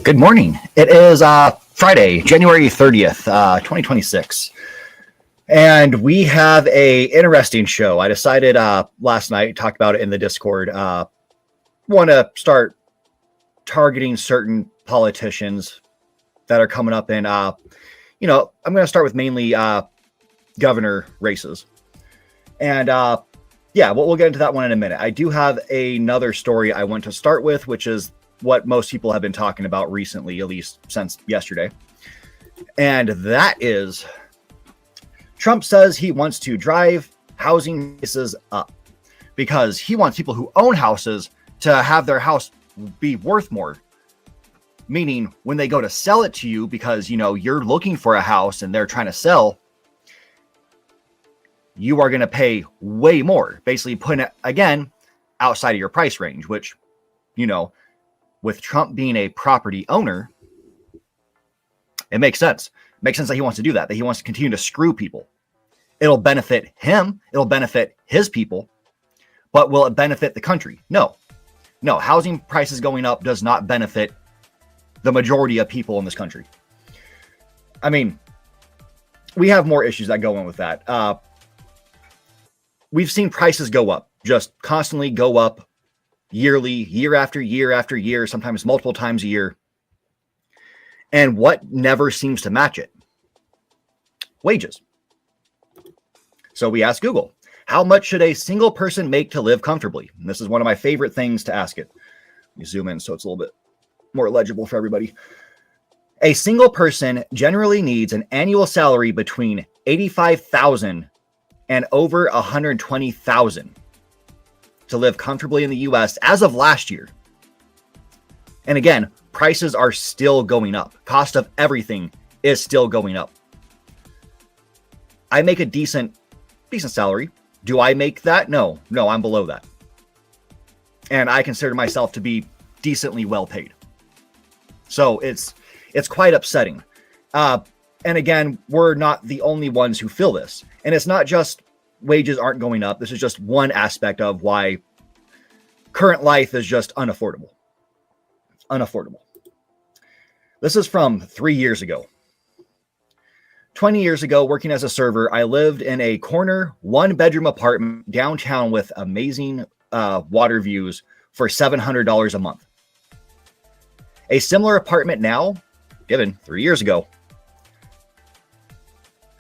Good morning. It is Friday, January 30th, 2026. And we have a interesting show. I decided last night, talked about it in the Discord, want to start targeting certain politicians that are coming up in, I'm going to start with mainly governor races. And we'll get into that one in a minute. I do have another story I want to start with, which is what most people have been talking about recently, at least since yesterday. And that is Trump says he wants to drive housing prices up because he wants people who own houses to have their house be worth more. Meaning when they go to sell it to you because, you're looking for a house and they're trying to sell, you are going to pay way more, basically putting it, again, outside of your price range, which, with Trump being a property owner, it makes sense. It makes sense that he wants to do that he wants to continue to screw people. It'll benefit him. It'll benefit his people. But will it benefit the country? No. Housing prices going up does not benefit the majority of people in this country. I mean, we have more issues that go in with that. We've seen prices go up, just constantly go up yearly, year after year after year, sometimes multiple times a year. And what never seems to match it? Wages. So we asked Google, how much should a single person make to live comfortably? And this is one of my favorite things to ask it. Let me zoom in so it's a little bit more legible for everybody. A single person generally needs an annual salary between $85,000 and over $120,000 to live comfortably in the US as of last year. And again, prices are still going up. Cost of everything is still going up. I make a decent salary. Do I make that? No, I'm below that. And I consider myself to be decently well paid. So it's quite upsetting. And again, we're not the only ones who feel this. And it's not just wages aren't going up. This is just one aspect of why current life is just unaffordable. This is from 3 years ago. 20 years ago, working as a server, I lived in a corner, one-bedroom apartment downtown with amazing water views for $700 a month. A similar apartment now, given 3 years ago,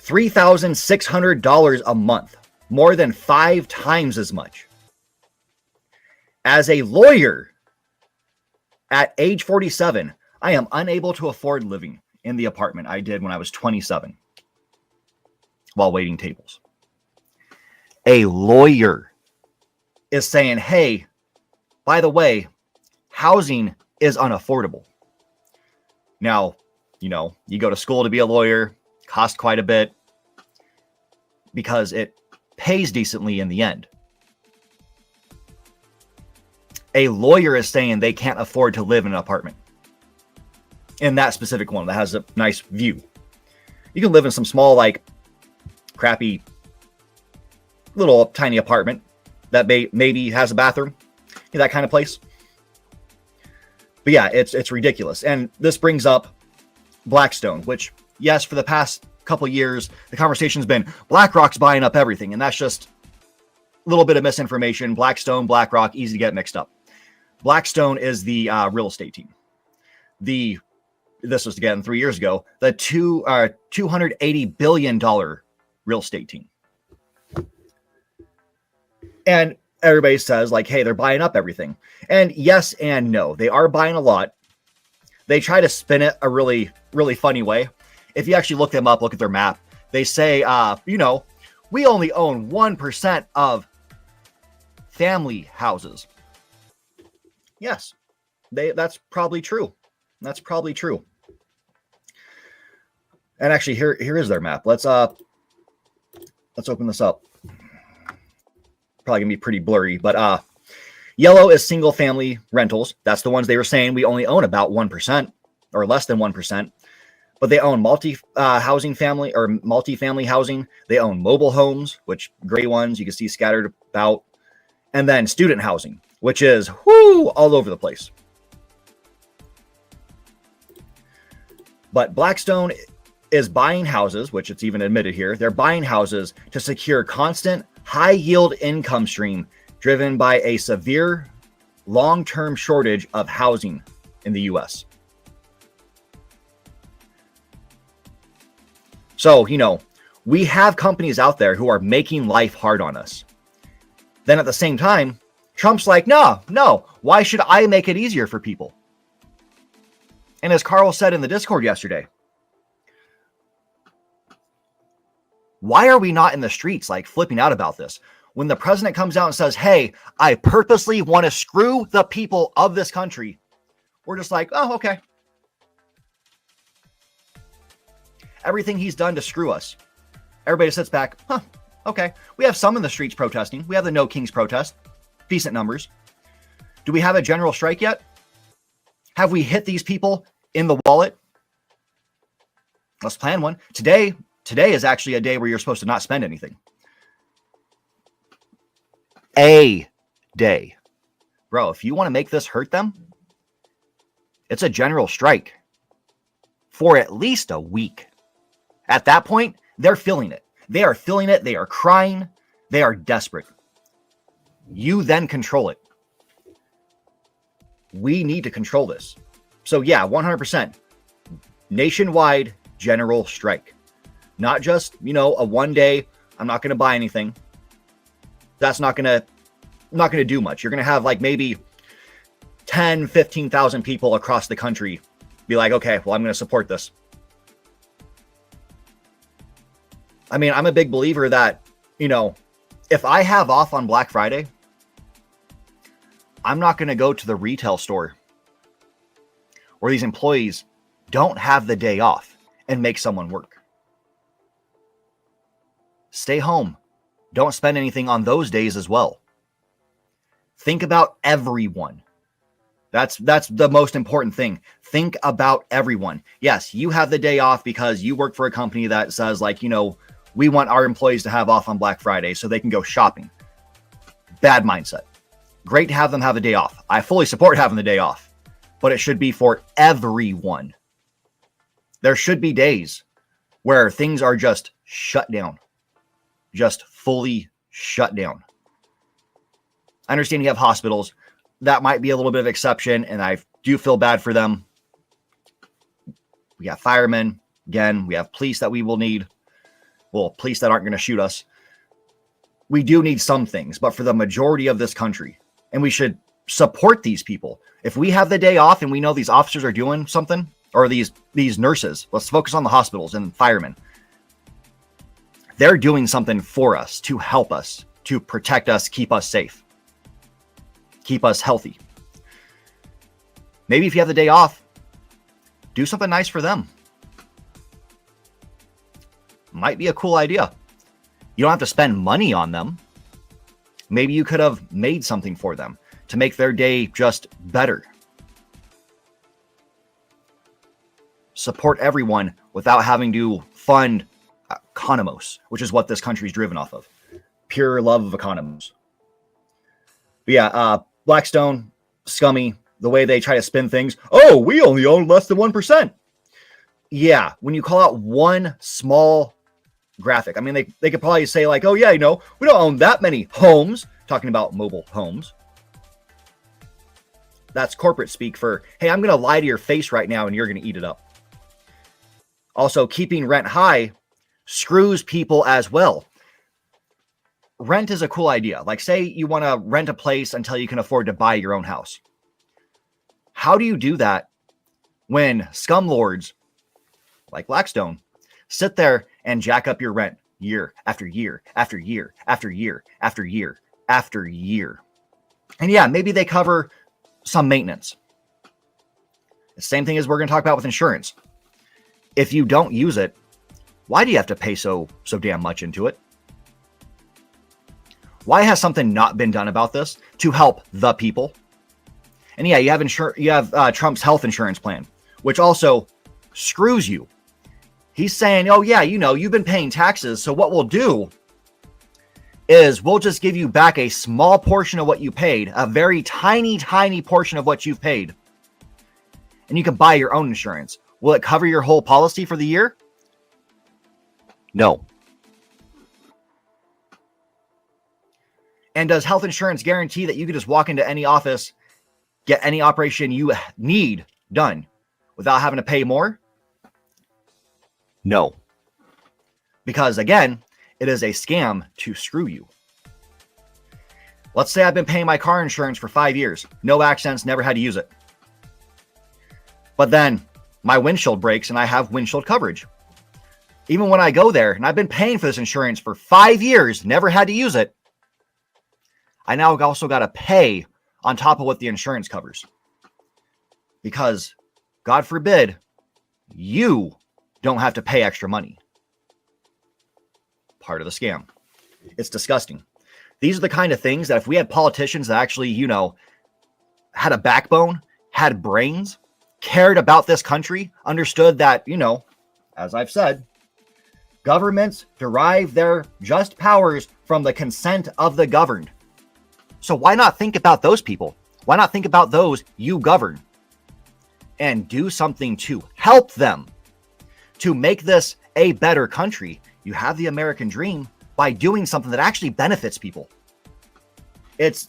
$3,600 a month, more than 5 times as much. As a lawyer, at age 47, I am unable to afford living in the apartment I did when I was 27 while waiting tables. A lawyer is saying, hey, by the way, housing is unaffordable. Now, you go to school to be a lawyer, cost quite a bit because it pays decently in the end. A lawyer is saying they can't afford to live in an apartment. In that specific one that has a nice view. You can live in some small, crappy, little tiny apartment that maybe has a bathroom. That kind of place. But yeah, it's ridiculous. And this brings up Blackstone, which, yes, for the past couple years, the conversation's been BlackRock's buying up everything. And that's just a little bit of misinformation. Blackstone, BlackRock, easy to get mixed up. Blackstone is the real estate team. This was again 3 years ago, the $280 billion real estate team. And everybody says hey, they're buying up everything. And yes and no, they are buying a lot. They try to spin it a really, really funny way. If you actually look them up, look at their map, they say, we only own 1% of family houses. Yes, that's probably true. That's probably true. And actually, here is their map. Let's open this up. Probably gonna be pretty blurry, but yellow is single family rentals. That's the ones they were saying we only own about 1% or less than 1%. But they own multi-family housing. They own mobile homes, which gray ones you can see scattered about, and then student housing, which is all over the place. But Blackstone is buying houses, which it's even admitted here. They're buying houses to secure constant high yield income stream driven by a severe long-term shortage of housing in the US. So, we have companies out there who are making life hard on us. Then at the same time, Trump's like, no, why should I make it easier for people? And as Carl said in the Discord yesterday, why are we not in the streets like flipping out about this? When the president comes out and says, hey, I purposely want to screw the people of this country, we're just like, oh, okay. Everything he's done to screw us. Everybody sits back, okay. We have some in the streets protesting. We have the No Kings protest. Decent numbers. Do we have a general strike yet? Have we hit these people in the wallet? Let's plan one. Today is actually a day where you're supposed to not spend anything. A day. Bro, if you want to make this hurt them, it's a general strike for at least a week. At that point, they're feeling it. They are feeling it. They are crying. They are desperate. You then control it. We need to control this. So yeah, 100%. Nationwide general strike. Not just, a one day, I'm not going to buy anything. That's not going to do much. You're going to have like maybe 10, 15,000 people across the country be like, okay, well, I'm going to support this. I mean, I'm a big believer that, if I have off on Black Friday, I'm not going to go to the retail store where these employees don't have the day off and make someone work. Stay home. Don't spend anything on those days as well. Think about everyone. That's the most important thing. Think about everyone. Yes, you have the day off because you work for a company that says like, we want our employees to have off on Black Friday so they can go shopping. Bad mindset. Great to have them have a day off. I fully support having the day off, but it should be for everyone. There should be days where things are just shut down, just fully shut down. I understand you have hospitals. That might be a little bit of exception, and I do feel bad for them. We have firemen. Again, we have police that we will need. Well, police that aren't going to shoot us. We do need some things, but for the majority of this country, and we should support these people. If we have the day off and we know these officers are doing something, or these nurses, let's focus on the hospitals and firemen. They're doing something for us to help us, to protect us, keep us safe, keep us healthy. Maybe if you have the day off, do something nice for them. Might be a cool idea. You don't have to spend money on them. Maybe you could have made something for them to make their day just better. Support everyone without having to fund economos, which is what this country is driven off of. Pure love of economos. But yeah, Blackstone, scummy, the way they try to spin things. Oh, we only own less than 1%. Yeah, when you call out one small graphic, I mean, they could probably say like, oh yeah, we don't own that many homes, talking about mobile homes. That's corporate speak for, hey, I'm going to lie to your face right now and you're going to eat it up. Also, keeping rent high screws people as well. Rent is a cool idea. Like, say you want to rent a place until you can afford to buy your own house. How do you do that when scumlords like Blackstone sit there and jack up your rent year after year after year after year after year after year? And yeah, maybe they cover some maintenance. The same thing as we're going to talk about with insurance. If you don't use it, why do you have to pay so damn much into it? Why has something not been done about this to help the people? And yeah, you have Trump's health insurance plan, which also screws you. He's saying, oh yeah, you've been paying taxes. So what we'll do is we'll just give you back a small portion of what you paid, a very tiny, tiny portion of what you've paid. And you can buy your own insurance. Will it cover your whole policy for the year? No. And does health insurance guarantee that you can just walk into any office, get any operation you need done without having to pay more? No. Because again, it is a scam to screw you. Let's say I've been paying my car insurance for 5 years. No accidents, never had to use it. But then my windshield breaks and I have windshield coverage. Even when I go there, and I've been paying for this insurance for 5 years, never had to use it, I now also got to pay on top of what the insurance covers. Because, God forbid, you don't have to pay extra money. Part of the scam. It's disgusting. These are the kind of things that if we had politicians that actually, had a backbone, had brains, cared about this country, understood that, as I've said, governments derive their just powers from the consent of the governed. So why not think about those people? Why not think about those you govern and do something to help them to make this a better country? You have the American dream by doing something that actually benefits people. It's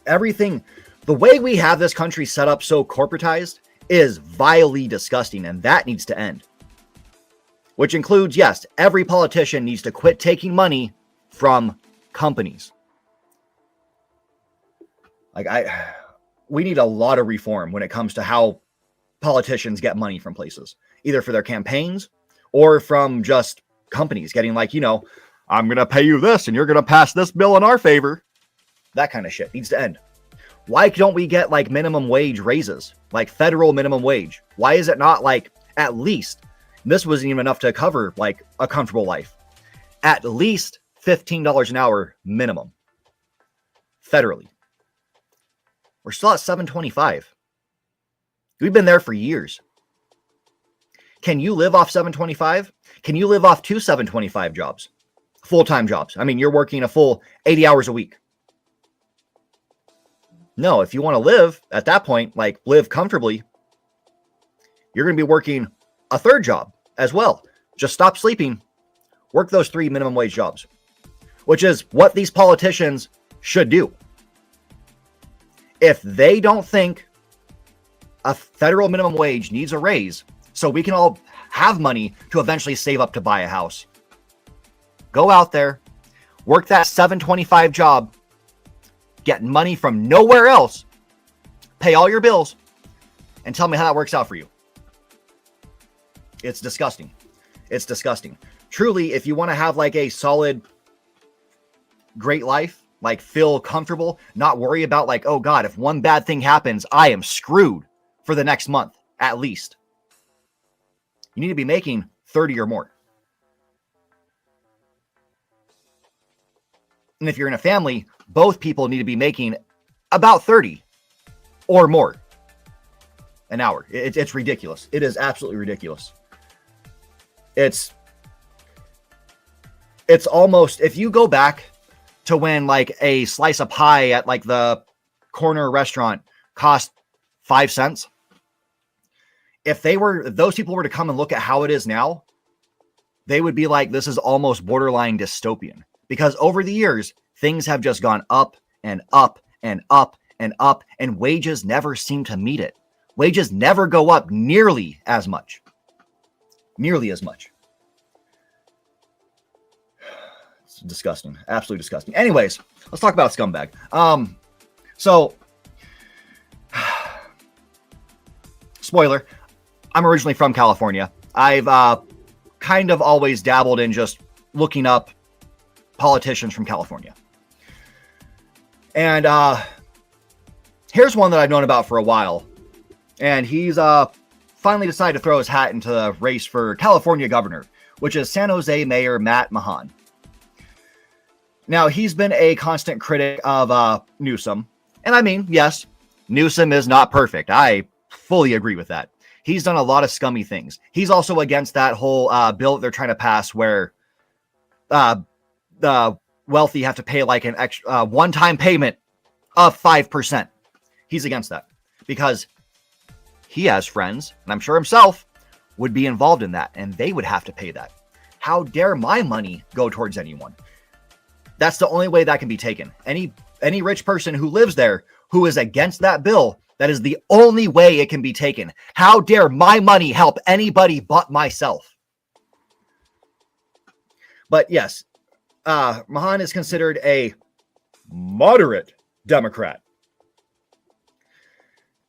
everything. The way we have this country set up so corporatized is vilely disgusting, and that needs to end. Which includes, yes, every politician needs to quit taking money from companies. We need a lot of reform when it comes to how politicians get money from places, either for their campaigns or from just companies getting I'm going to pay you this and you're going to pass this bill in our favor. That kind of shit needs to end. Why don't we get minimum wage raises, federal minimum wage? Why is it not at least, this wasn't even enough to cover a comfortable life, at least $15 an hour minimum federally? We're still at $7.25. We've been there for years. Can you live off $7.25? Can you live off 2 $7.25 jobs? Full-time jobs. I mean, you're working a full 80 hours a week. No, if you want to live at that point, live comfortably, you're going to be working a third job as well. Just stop sleeping. Work those 3 minimum wage jobs, which is what these politicians should do. If they don't think a federal minimum wage needs a raise so we can all have money to eventually save up to buy a house, go out there, work that $7.25 job, get money from nowhere else, pay all your bills, and tell me how that works out for you. It's disgusting. It's disgusting. Truly, if you want to have a solid, great life, feel comfortable, not worry about oh God, if one bad thing happens, I am screwed for the next month, at least. You need to be making 30 or more. And if you're in a family, both people need to be making about 30 or more an hour. It's ridiculous. It is absolutely ridiculous. It's almost, if you go back to when a slice of pie at the corner restaurant cost 5 cents. If those people were to come and look at how it is now, they would be this is almost borderline dystopian, because over the years, things have just gone up and up and up and up, and wages never seem to meet it. Wages never go up nearly as much. Nearly as much. It's disgusting. Absolutely disgusting. Anyways, let's talk about scumbag. Spoiler, I'm originally from California. I've kind of always dabbled in just looking up politicians from California. And here's one that I've known about for a while. And he's finally decided to throw his hat into the race for California governor, which is San Jose Mayor Matt Mahan. Now, he's been a constant critic of Newsom. And I mean, yes, Newsom is not perfect. I fully agree with that. He's done a lot of scummy things. He's also against that whole bill that they're trying to pass where the wealthy have to pay an extra one-time payment of 5%. He's against that because he has friends, and I'm sure himself, would be involved in that, and they would have to pay that. How dare my money go towards anyone? That's the only way that can be taken. Any rich person who lives there who is against that bill, that is the only way it can be taken. How dare my money help anybody but myself? But yes, Mahan is considered a moderate Democrat.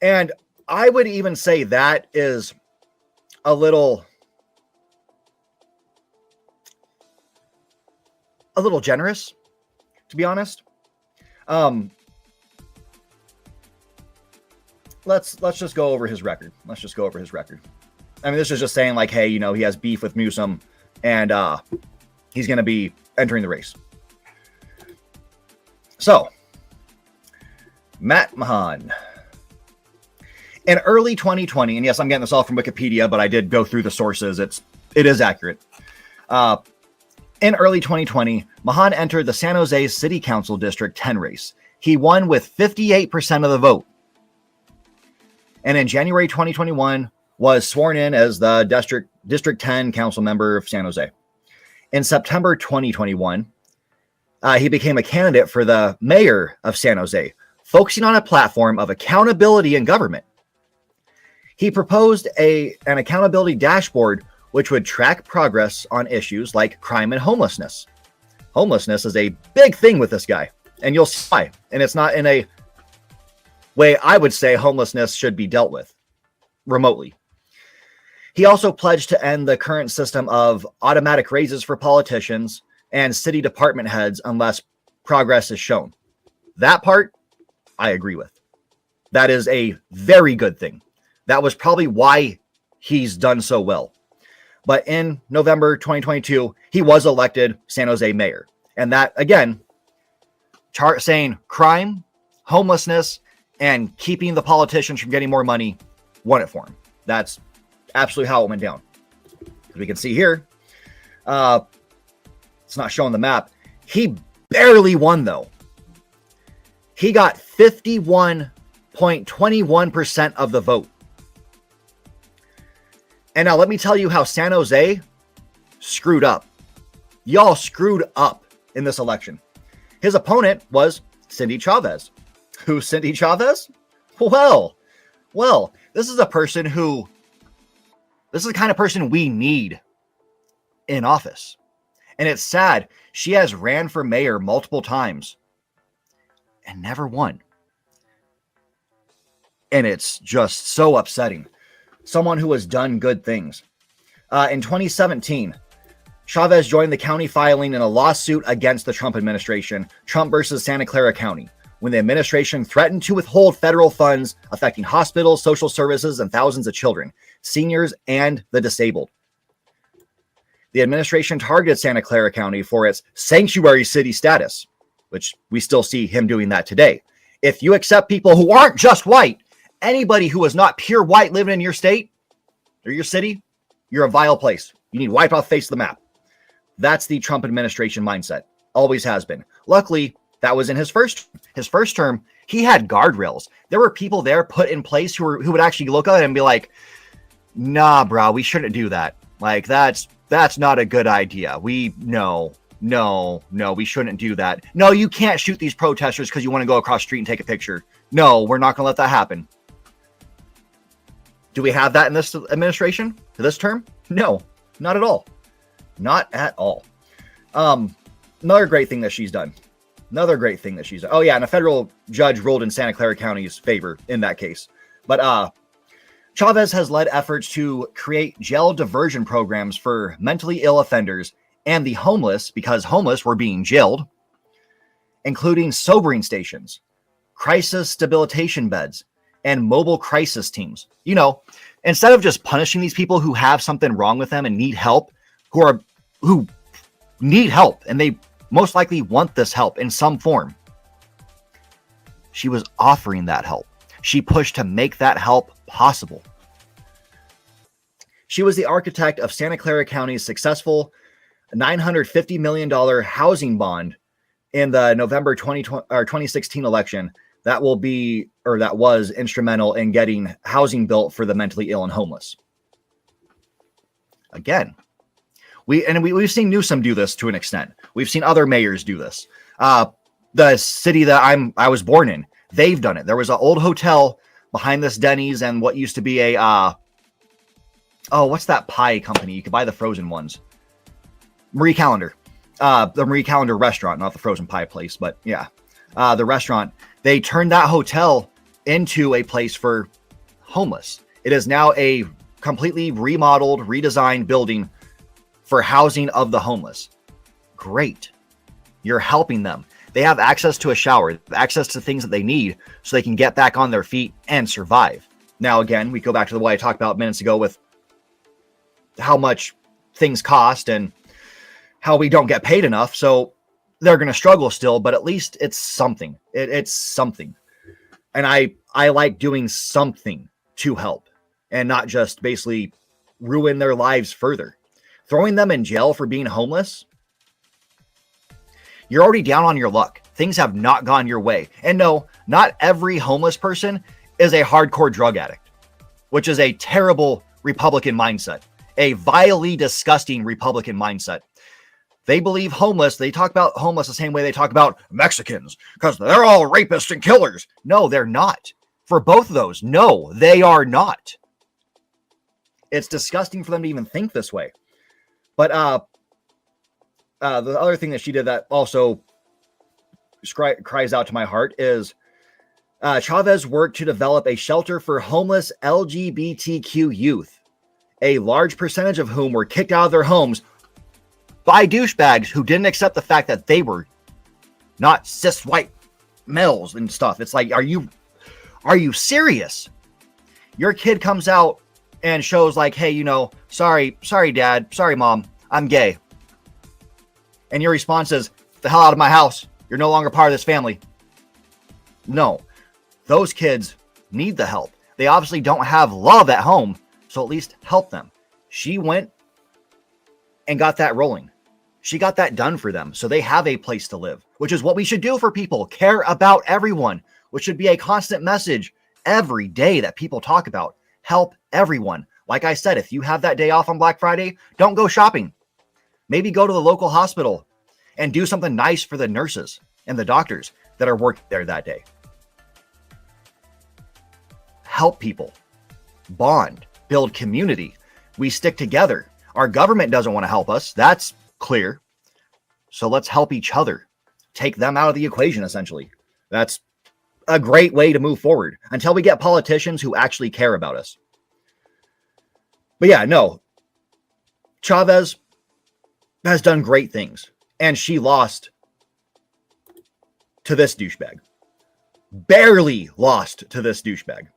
And I would even say that is a little generous, to be honest. Let's just go over his record. I mean, this is just saying like, hey, he has beef with Newsom and he's going to be entering the race. So, Matt Mahan. In early 2020, and yes, I'm getting this all from Wikipedia, but I did go through the sources. It is accurate. In early 2020, Mahan entered the San Jose City Council District 10 race. He won with 58% of the vote. And in January 2021, was sworn in as the District 10 council member of San Jose. In September 2021, he became a candidate for the mayor of San Jose, focusing on a platform of accountability in government. He proposed an accountability dashboard which would track progress on issues like crime and homelessness. Homelessness is a big thing with this guy, and you'll see why. And it's not in a way I would say homelessness should be dealt with remotely. He also pledged to end the current system of automatic raises for politicians and city department heads unless progress is shown. That part, I agree with. That is a very good thing. That was probably why he's done so well. But in November 2022, he was elected San Jose mayor. And that, again, saying crime, homelessness, and keeping the politicians from getting more money won it for him. That's absolutely how it went down. As we can see here, it's not showing the map. He barely won, though. He got 51.21% of the vote. And now let me tell you how San Jose screwed up. Y'all screwed up in this election. His opponent was Cindy Chavez. Who's Cindy Chavez? Well, this is the kind of person we need in office. And it's sad. She has ran for mayor multiple times and never won. And it's just so upsetting. Someone who has done good things. In 2017, Chavez joined the county filing in a lawsuit against the Trump administration, Trump versus Santa Clara County, when the administration threatened to withhold federal funds affecting hospitals, social services, and thousands of children, seniors, and the disabled. The administration targeted Santa Clara County for its sanctuary city status, which we still see him doing that today. If you accept people who aren't just white, anybody who is not pure white living in your state or your city, you're a vile place. You need wiped off the face of the map. That's the Trump administration mindset. Always has been. Luckily, that was in his first term. He had guardrails. There were people there put in place who would actually look at it and be like, nah, bro, we shouldn't do that. Like, that's not a good idea. No, we shouldn't do that. No, you can't shoot these protesters because you want to go across the street and take a picture. No, we're not going to let that happen. Do we have that in this administration, this term? No, not at all. Not at all. Another great thing that she's done. Oh, yeah, and a federal judge ruled in Santa Clara County's favor in that case. But Chavez has led efforts to create jail diversion programs for mentally ill offenders and the homeless, because homeless were being jailed, including sobering stations, crisis debilitation beds, and mobile crisis teams. Instead of just punishing these people who have something wrong with them and need help, who need help, and they most likely want this help in some form, she was offering that help. She pushed to make that help possible. She was the architect of Santa Clara County's successful $950 million housing bond in the November 2016 election that was instrumental in getting housing built for the mentally ill and homeless. Again, we've seen Newsom do this to an extent. We've seen other mayors do this. The city that I was born in, they've done it. There was an old hotel behind this Denny's and what used to be a what's that pie company? You could buy the frozen ones. Marie Callender. The Marie Callender restaurant, not the frozen pie place, but yeah. The restaurant. They turned that hotel into a place for homeless. It is now a completely remodeled, redesigned building for housing of the homeless. Great. You're helping them. They have access to a shower, access to things that they need so they can get back on their feet and survive. Now, again, we go back to what I talked about minutes ago with how much things cost and how we don't get paid enough. So they're going to struggle still, but at least it's something. It's something. And I like doing something to help and not just basically ruin their lives further. Throwing them in jail for being homeless, you're already down on your luck. Things have not gone your way. And no, not every homeless person is a hardcore drug addict, which is a terrible Republican mindset, a vilely disgusting Republican mindset. They believe homeless, they talk about homeless the same way they talk about Mexicans, because they're all rapists and killers. No, they're not. For both of those, no, they are not. It's disgusting for them to even think this way. But the other thing that she did that also cries out to my heart is Chavez worked to develop a shelter for homeless LGBTQ youth, a large percentage of whom were kicked out of their homes by douchebags who didn't accept the fact that they were not cis white males and stuff. It's like, are you serious? Your kid comes out and shows like, hey, sorry, dad, sorry, mom, I'm gay. And your response is, the hell out of my house. You're no longer part of this family. No, those kids need the help. They obviously don't have love at home, so at least help them. She went and got that rolling. She got that done for them, so they have a place to live, which is what we should do for people. Care about everyone, which should be a constant message every day that people talk about. Help everyone. Like I said, if you have that day off on Black Friday, don't go shopping. Maybe go to the local hospital and do something nice for the nurses and the doctors that are working there that day. Help people. Bond. Build community. We stick together. Our government doesn't want to help us. That's clear. So let's help each other. Take them out of the equation, essentially. That's a great way to move forward until we get politicians who actually care about us. But yeah, no. Chavez has done great things. And she lost to this douchebag. Barely lost to this douchebag.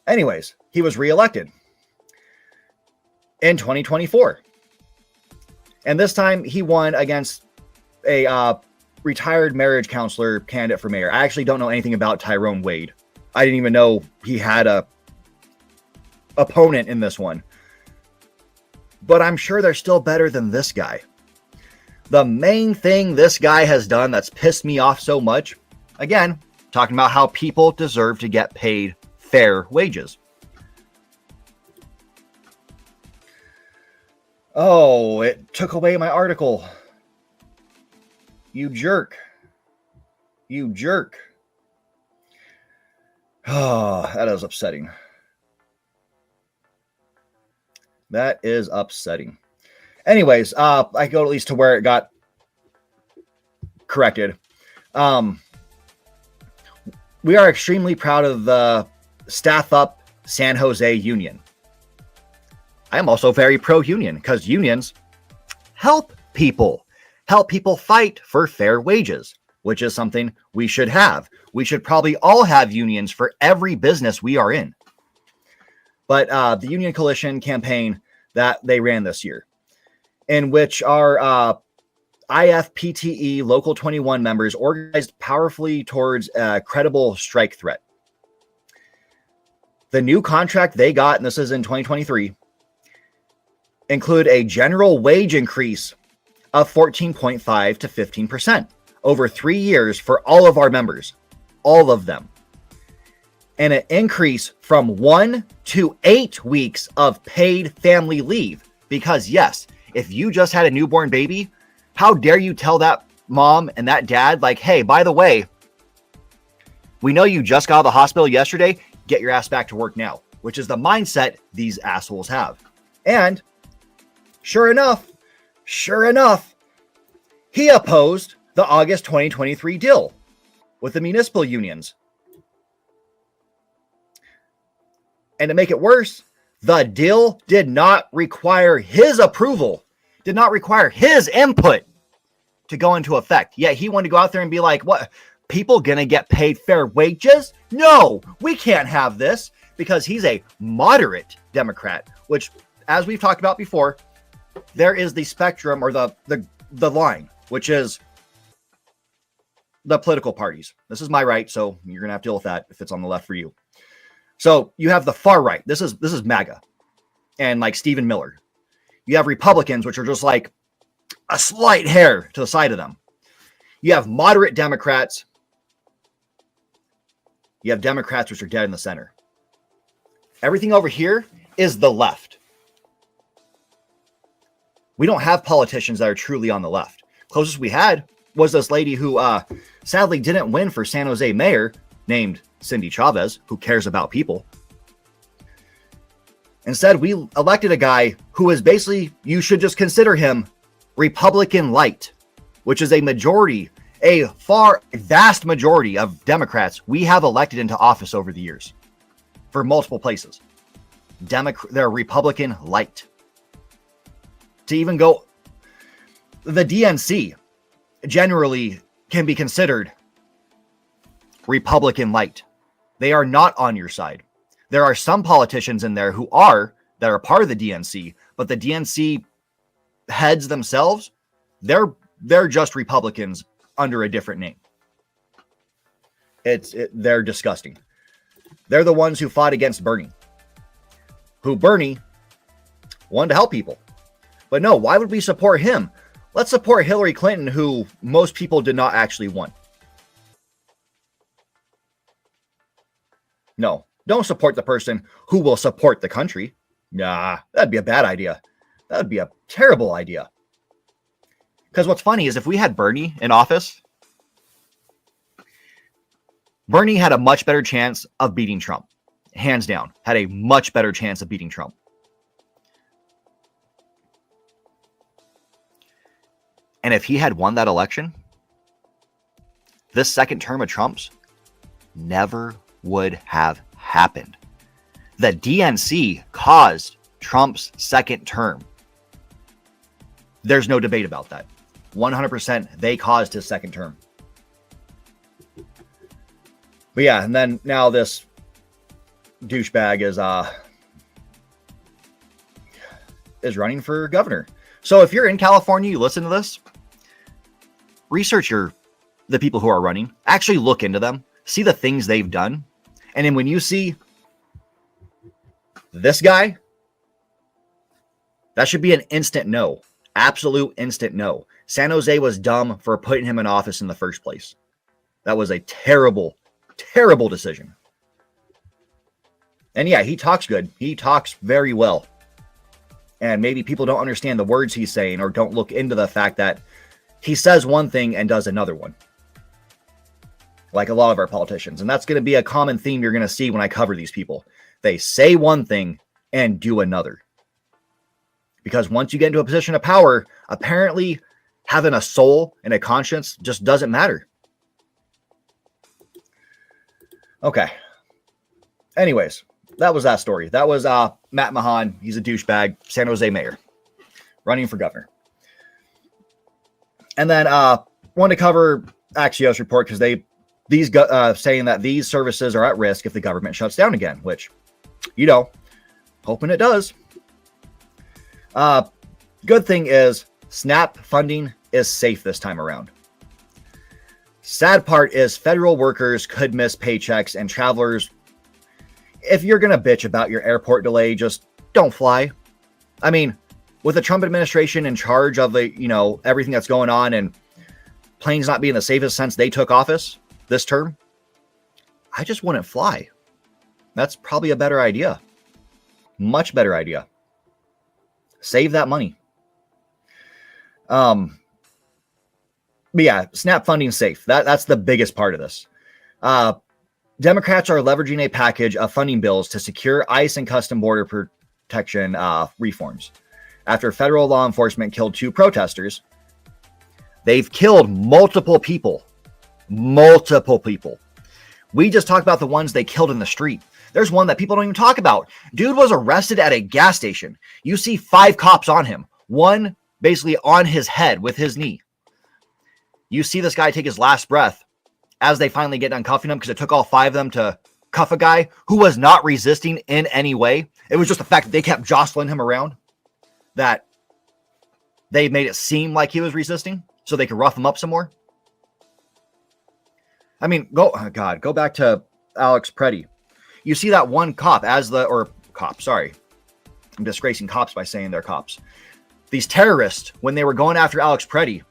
Anyways, he was reelected in 2024. And this time he won against a retired marriage counselor candidate for mayor. I actually don't know anything about Tyrone Wade. I didn't even know he had a opponent in this one. But I'm sure they're still better than this guy. The main thing this guy has done that's pissed me off so much, again, talking about how people deserve to get paid fair wages. Oh, it took away my article. You jerk. You jerk. Oh, that is upsetting. That is upsetting. Anyways, I go at least to where it got corrected. We are extremely proud of the Staff Up San Jose Union. I am also very pro-union because unions help people fight for fair wages, which is something we should have. We should probably all have unions for every business we are in. But the Union Coalition campaign that they ran this year, in which our IFPTE Local 21 members organized powerfully towards a credible strike threat. The new contract they got, and this is in 2023, include a general wage increase of 14.5 to 15% over 3 years for all of our members, all of them. and an increase from 1 to 8 weeks of paid family leave. Because yes, if you just had a newborn baby, how dare you tell that mom and that dad, like, hey, by the way, we know you just got out of the hospital yesterday. Get your ass back to work now, which is the mindset these assholes have. And sure enough, he opposed the August 2023 deal with the municipal unions. And to make it worse, the deal did not require his approval, did not require his input to go into effect. Yet he wanted to go out there and be like, what? People gonna get paid fair wages? No, we can't have this, because he's a moderate Democrat, which, as we've talked about before, there is the spectrum, or the line, which is the political parties. This is my right, so you're gonna have to deal with that if it's on the left for you. So you have the far right. This is MAGA and like Stephen Miller. You have Republicans, which are just like a slight hair to the side of them. You have moderate Democrats. You have Democrats, which are dead in the center. Everything over here is the left. We don't have politicians that are truly on the left. Closest we had was this lady who sadly didn't win for San Jose mayor, named Cindy Chavez, who cares about people. Instead, we elected a guy who is basically, you should just consider him Republican light, which is a majority, a vast majority of Democrats we have elected into office over the years for multiple places. They're Republican light. To even go, the DNC generally can be considered Republican light. They are not on your side. There are some politicians in there that are part of the DNC, but the DNC heads themselves, they're just Republicans under a different name. They're disgusting. They're the ones who fought against Bernie. Bernie wanted to help people. But no, why would we support him? Let's support Hillary Clinton, who most people did not actually want. No, don't support the person who will support the country. Nah, that'd be a bad idea. That would be a terrible idea. Because what's funny is if we had Bernie in office, Bernie had a much better chance of beating Trump. Hands down, had a much better chance of beating Trump. And if he had won that election, this second term of Trump's never would have happened. The DNC caused Trump's second term. There's no debate about that. 100% they caused his second term. But yeah, and then now this douchebag is running for governor. So if you're in California, you listen to this, research the people who are running, actually look into them, see the things they've done. And then when you see this guy, that should be an instant no. Absolute instant no. San Jose was dumb for putting him in office in the first place. That was a terrible, terrible decision. And yeah, he talks good. He talks very well. And maybe people don't understand the words he's saying or don't look into the fact that he says one thing and does another one. Like a lot of our politicians. And that's going to be a common theme you're going to see when I cover these people. They say one thing and do another. Because once you get into a position of power, apparently having a soul and a conscience just doesn't matter. Okay. Anyways, that was that story. That was Matt Mahan. He's a douchebag, San Jose mayor, running for governor. And then wanted to cover Axios report because these saying that these services are at risk if the government shuts down again, which, hoping it does. Good thing is SNAP funding is safe this time around. Sad part is federal workers could miss paychecks and travelers. If you're going to bitch about your airport delay, just don't fly. I mean, with the Trump administration in charge of everything that's going on and planes not being the safest since they took office this term, I just wouldn't fly. That's probably a better idea. Much better idea. Save that money. But yeah, SNAP funding safe. That's the biggest part of this. Democrats are leveraging a package of funding bills to secure ICE and custom border protection reforms. After federal law enforcement killed 2 protesters, they've killed multiple people. Multiple people. We just talked about the ones they killed in the street. There's one that people don't even talk about. Dude was arrested at a gas station. You see 5 cops on him. One basically on his head with his knee. You see this guy take his last breath as they finally get done cuffing him, because it took all 5 of them to cuff a guy who was not resisting in any way. It was just the fact that they kept jostling him around that they made it seem like he was resisting so they could rough him up some more. I mean, go back to Alex Preddy. You see that one cop I'm disgracing cops by saying they're cops. These terrorists, when they were going after Alex Preddy,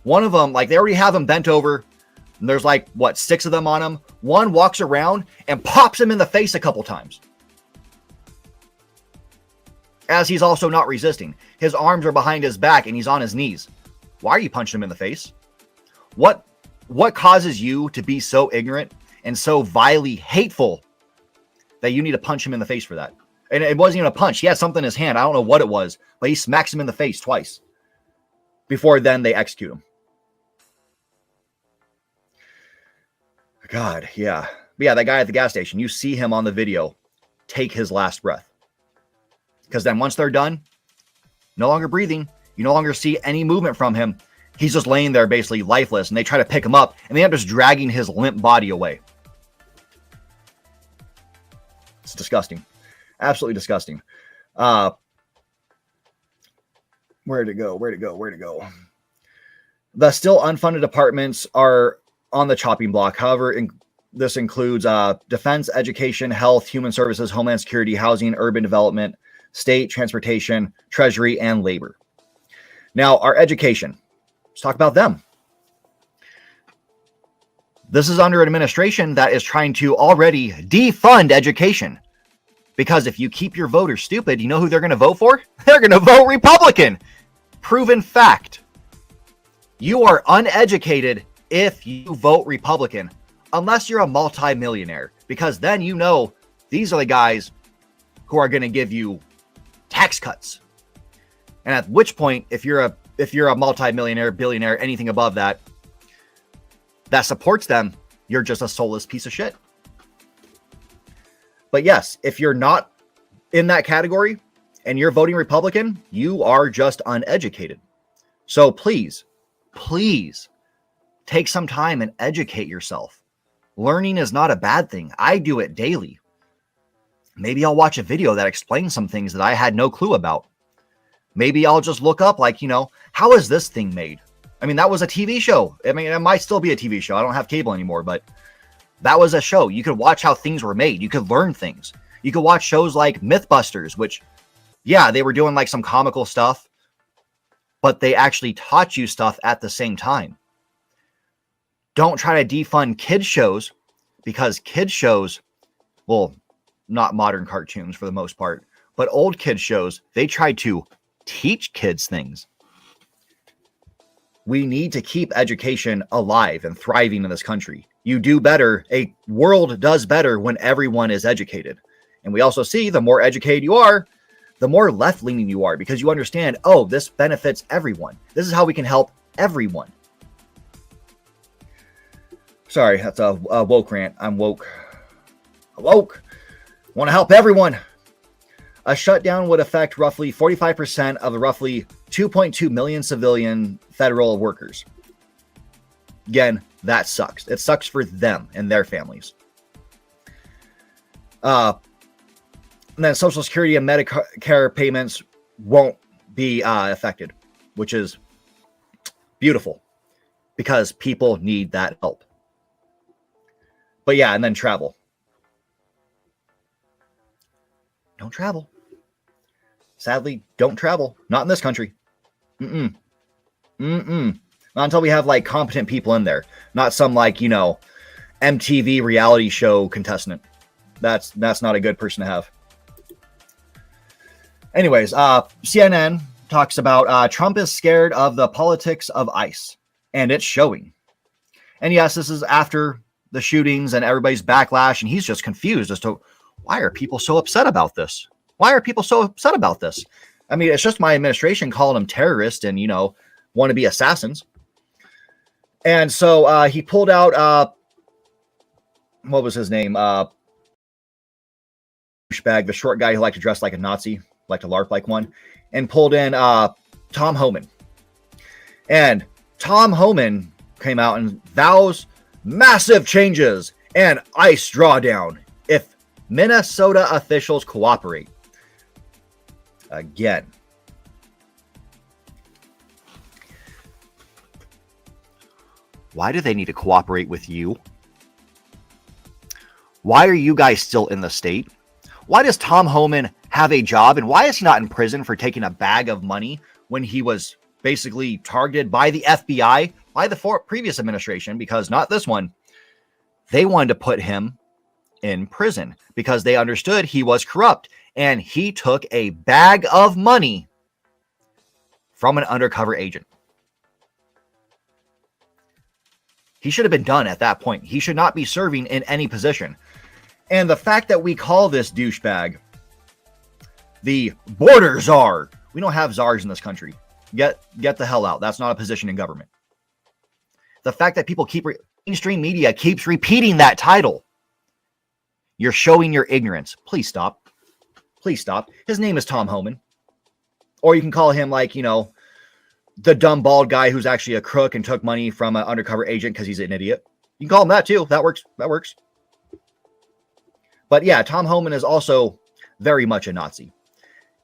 one of them, like, they already have him bent over. And there's 6 of them on him. One walks around and pops him in the face a couple times, as he's also not resisting. His arms are behind his back and he's on his knees. Why are you punching him in the face? What causes you to be so ignorant and so vilely hateful that you need to punch him in the face for that? And it wasn't even a punch. He had something in his hand. I don't know what it was, but he smacks him in the face twice. Before then, they execute him. God, yeah. But yeah, that guy at the gas station, you see him on the video take his last breath. Because then once they're done, no longer breathing, you no longer see any movement from him. He's just laying there basically lifeless, and they try to pick him up, and they end up just dragging his limp body away. It's disgusting. Absolutely disgusting. Where'd it go? The still unfunded departments are on the chopping block. However, this includes defense, education, health, human services, homeland security, housing, urban development, state, transportation, treasury, and labor. Now, our education. Let's talk about them. This is under an administration that is trying to already defund education. Because if you keep your voters stupid, you know who they're going to vote for? They're going to vote Republican. Proven fact. You are uneducated if you vote Republican, unless you're a multimillionaire, because then you know these are the guys who are going to give you tax cuts. And at which point, if you're a multimillionaire, billionaire, anything above that supports them, you're just a soulless piece of shit. But yes, if you're not in that category and you're voting Republican, you are just uneducated. So please take some time and educate yourself. Learning is not a bad thing. I do it daily. Maybe I'll watch a video that explains some things that I had no clue about. Maybe I'll just look up, how is this thing made? I mean, that was a TV show. I mean, it might still be a TV show. I don't have cable anymore, but that was a show. You could watch how things were made. You could learn things. You could watch shows like Mythbusters, which, yeah, they were doing some comical stuff, but they actually taught you stuff at the same time. Don't try to defund kids shows, because kids shows, well, not modern cartoons for the most part, but old kids shows, they try to teach kids things. We need to keep education alive and thriving in this country. You do better. A world does better when everyone is educated. And we also see the more educated you are, the more left-leaning you are, because you understand, oh, this benefits everyone. This is how we can help everyone. Sorry, that's a woke rant. I'm woke. Want to help everyone. A shutdown would affect roughly 45% of the roughly 2.2 million civilian federal workers. Again, that sucks. It sucks for them and their families. And then Social Security and Medicare payments won't be affected, which is beautiful because people need that help. But yeah, and then travel. Don't travel. Sadly, don't travel. Not in this country. Not until we have competent people in there. Not some MTV reality show contestant. That's not a good person to have. Anyways, CNN talks about Trump is scared of the politics of ICE, and it's showing. And yes, this is after the shootings and everybody's backlash, and he's just confused as to why are people so upset about this? Why are people so upset about this? I mean, it's just my administration calling them terrorists and, want to be assassins. And so he pulled out, what was his name? Douchebag, the short guy who liked to dress like a Nazi, liked to LARP like one, and pulled in Tom Homan. And Tom Homan came out and vows massive changes and ICE drawdown if Minnesota officials cooperate. Again. Why do they need to cooperate with you? Why are you guys still in the state? Why does Tom Homan have a job, and why is he not in prison for taking a bag of money when he was basically targeted by the FBI, by the previous administration, because not this one? They wanted to put him in prison because they understood he was corrupt, and he took a bag of money from an undercover agent. He should have been done at that point. He should not be serving in any position. And the fact that we call this douchebag the border czar. We don't have czars in this country. Get the hell out. That's not a position in government. The fact that people mainstream media keeps repeating that title. You're showing your ignorance. Please stop. Please stop. His name is Tom Homan. Or you can call him the dumb bald guy who's actually a crook and took money from an undercover agent because he's an idiot. You can call him that too. That works. That works. But yeah, Tom Homan is also very much a Nazi.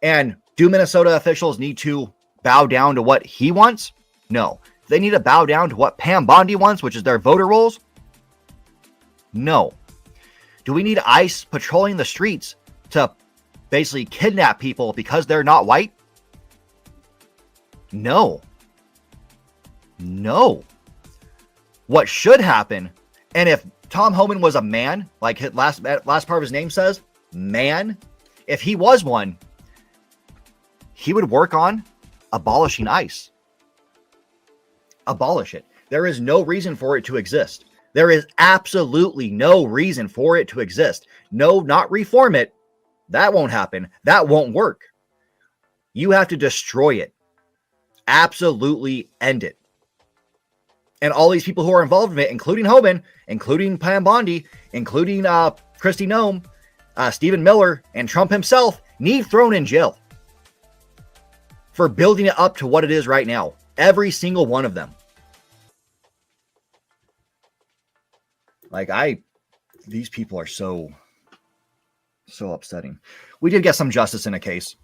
And do Minnesota officials need to bow down to what he wants? No. They need to bow down to what Pam Bondi wants, which is their voter rolls? No. Do we need ICE patrolling the streets to basically kidnap people because they're not white? No. No. What should happen, and if Tom Homan was a man, like his last part of his name says, man, if he was one, he would work on abolishing ICE. Abolish it. There is no reason for it to exist. There is absolutely no reason for it to exist. No, not reform it. That won't happen. That won't work. You have to destroy it. Absolutely end it. And all these people who are involved in it, including Homan, including Pam Bondi, including Kristi Noem, Stephen Miller, and Trump himself, need thrown in jail for building it up to what it is right now. Every single one of them. These people are so upsetting. We did get some justice in a case.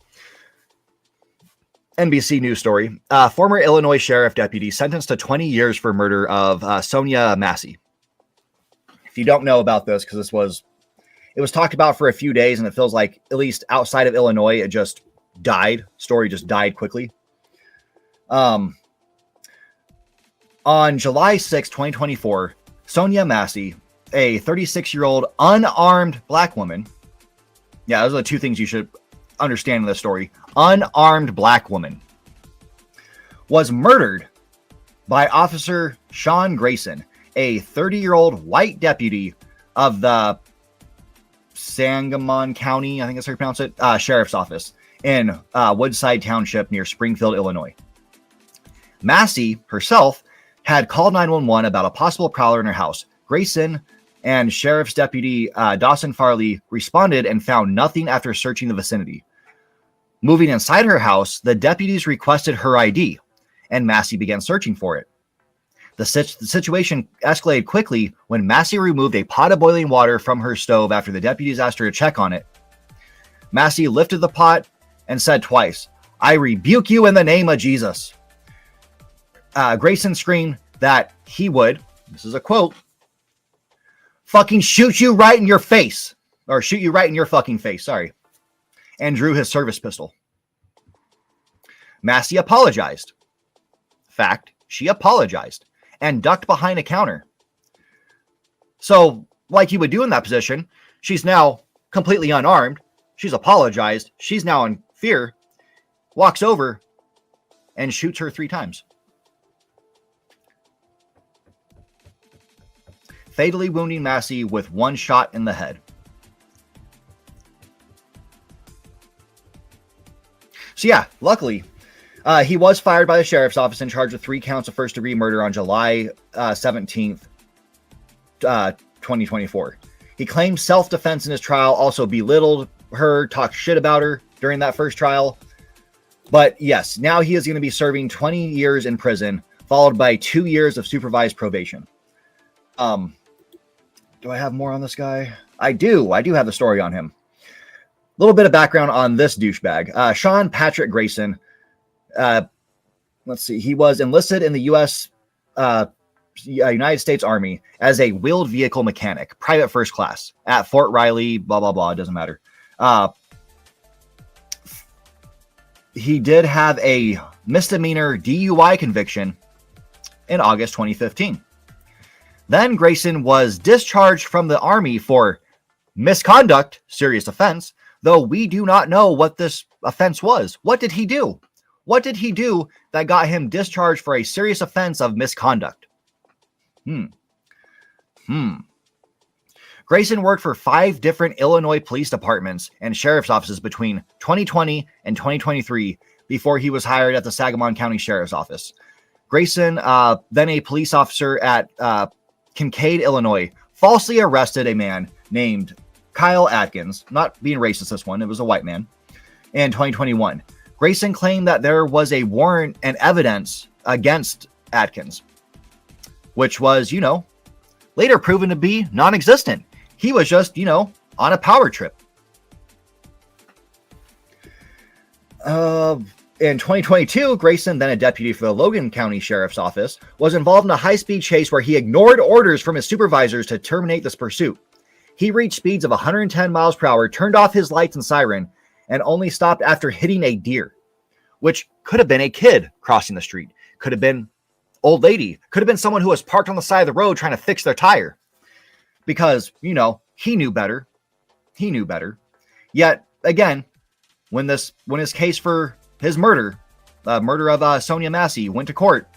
NBC News story. Former Illinois sheriff deputy sentenced to 20 years for murder of Sonia Massey. If you don't know about this, because it was talked about for a few days, and it feels like, at least outside of Illinois, it just died. Story just died quickly. On July 6, 2024, Sonia Massey, a 36-year-old unarmed black woman. Yeah, those are the two things you should understand in this story. Unarmed black woman was murdered by Officer Sean Grayson, a 30-year-old white deputy of the Sangamon County, I think that's how you pronounce it, Sheriff's Office in Woodside Township near Springfield, Illinois. Massey herself had called 911 about a possible prowler in her house. Grayson and Sheriff's Deputy Dawson Farley responded and found nothing after searching the vicinity. Moving inside her house, the deputies requested her ID, and Massey began searching for it. The situation escalated quickly when Massey removed a pot of boiling water from her stove after the deputies asked her to check on it. Massey lifted the pot and said twice, "I rebuke you in the name of Jesus." Grayson screamed that he would, this is a quote, "fucking shoot you right in your face," or shoot you right in your fucking face, sorry, and drew his service pistol. Massey apologized. Fact, she apologized and ducked behind a counter. So, like you would do in that position, She's now completely unarmed. She's apologized. She's now in fear. Walks over and shoots her 3 times. Fatally wounding Massey with 1 shot in the head. So yeah, luckily, he was fired by the sheriff's office and charged with 3 counts of first-degree murder on July 17th, 2024. He claimed self-defense in his trial, also belittled her, talked shit about her during that first trial. But yes, now he is going to be serving 20 years in prison, followed by 2 years of supervised probation. Do I have more on this guy? I do. I do have the story on him. A little bit of background on this douchebag. Sean Patrick Grayson. Let's see. He was enlisted in the U.S. United States Army as a wheeled vehicle mechanic, private first class at Fort Riley, blah, blah, blah. It doesn't matter. He did have a misdemeanor DUI conviction in August 2015. Then Grayson was discharged from the Army for misconduct, serious offense, though we do not know what this offense was. What did he do? What did he do that got him discharged for a serious offense of misconduct? Grayson worked for 5 different Illinois police departments and sheriff's offices between 2020 and 2023 before he was hired at the Sangamon County Sheriff's Office. Grayson, then a police officer at Kincaid, Illinois, falsely arrested a man named Kyle Atkins, not being racist this one, it was a white man, in 2021. Grayson claimed that there was a warrant and evidence against Atkins, which was, later proven to be non-existent. He was just, on a power trip. In 2022, Grayson, then a deputy for the Logan County Sheriff's Office, was involved in a high-speed chase where he ignored orders from his supervisors to terminate this pursuit. He reached speeds of 110 miles per hour, turned off his lights and siren, and only stopped after hitting a deer, which could have been a kid crossing the street, could have been old lady, could have been someone who was parked on the side of the road trying to fix their tire. Because, he knew better. He knew better. Yet, again, when his case for his murder of Sonia Massey went to court,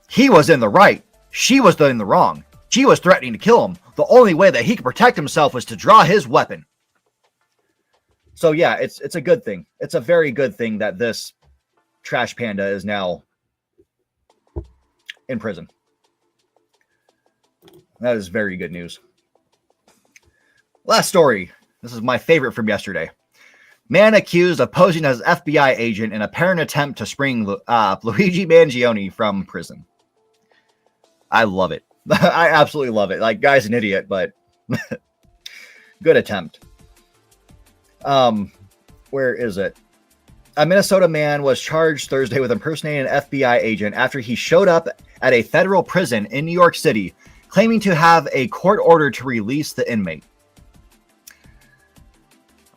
he was in the right. She was in the wrong. She was threatening to kill him. The only way that he could protect himself was to draw his weapon. So yeah, it's a good thing. It's a very good thing that this trash panda is now in prison. That is very good news. Last story. This is my favorite from yesterday. Man accused of posing as FBI agent in apparent attempt to spring Luigi Mangione from prison. I love it. I absolutely love it. Like, guy's an idiot, but good attempt. Where is it? A Minnesota man was charged Thursday with impersonating an FBI agent after he showed up at a federal prison in New York City, claiming to have a court order to release the inmate.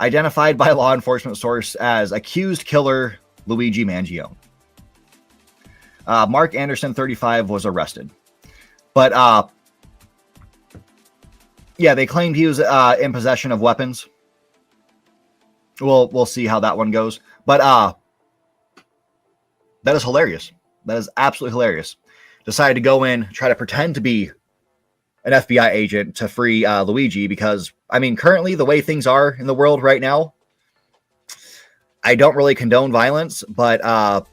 Identified by a law enforcement source as accused killer Luigi Mangione. Mark Anderson, 35, was arrested. But, yeah, they claimed he was in possession of weapons. We'll see how that one goes. But that is hilarious. That is absolutely hilarious. Decided to go in, try to pretend to be an FBI agent to free Luigi because, currently the way things are in the world right now, I don't really condone violence, but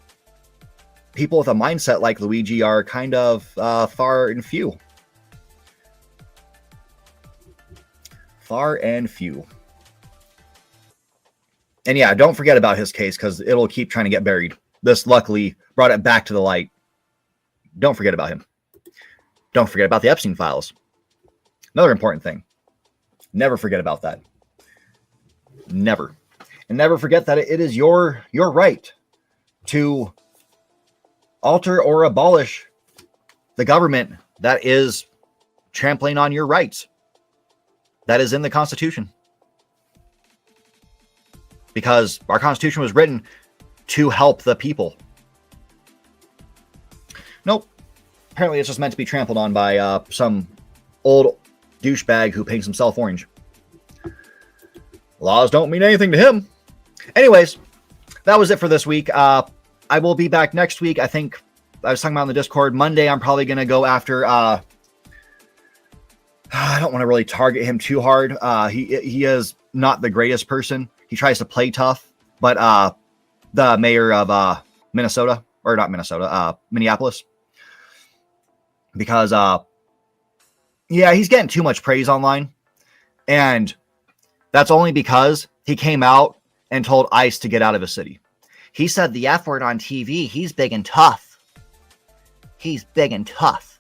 people with a mindset like Luigi are kind of far and few. Far and few. And yeah, don't forget about his case because it'll keep trying to get buried. This luckily brought it back to the light. Don't forget about him. Don't forget about the Epstein files. Another important thing. Never forget about that. Never. And never forget that it is your right to alter or abolish the government that is trampling on your rights. That is in the Constitution. Because our Constitution was written to help the people. Nope. Apparently it's just meant to be trampled on by some old douchebag who paints himself orange. Laws don't mean anything to him. Anyways, that was it for this week. I will be back next week. I think I was talking about in the Discord. Monday, I'm probably going to go after... I don't want to really target him too hard. He is not the greatest person. He tries to play tough. But the mayor of Minnesota, or not Minnesota, Minneapolis. Because, yeah, he's getting too much praise online. And that's only because he came out and told ICE to get out of his city. He said the F word on TV. He's big and tough. He's big and tough.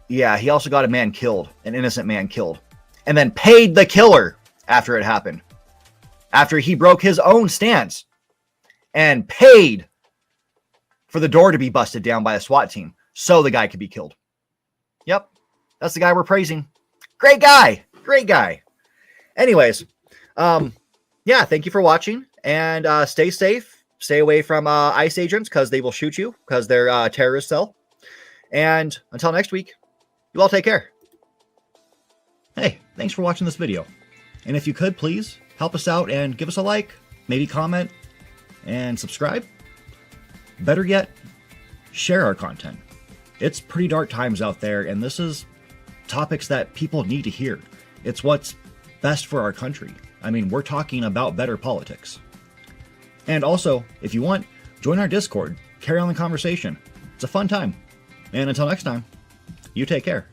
Yeah, he also got a man killed, an innocent man killed, and then paid the killer after it happened. After he broke his own stance and paid for the door to be busted down by a SWAT team so the guy could be killed. Yep, that's the guy we're praising. Great guy. Great guy. Anyways, yeah, thank you for watching, and stay safe. Stay away from ICE agents because they will shoot you because they're terrorist cell. And until next week, you all take care. Hey, thanks for watching this video. And if you could, please help us out and give us a like, maybe comment, and subscribe. Better yet, share our content. It's pretty dark times out there, and this is topics that people need to hear. It's what's best for our country. I mean, we're talking about better politics. And also, if you want, join our Discord. Carry on the conversation. It's a fun time. And until next time, you take care.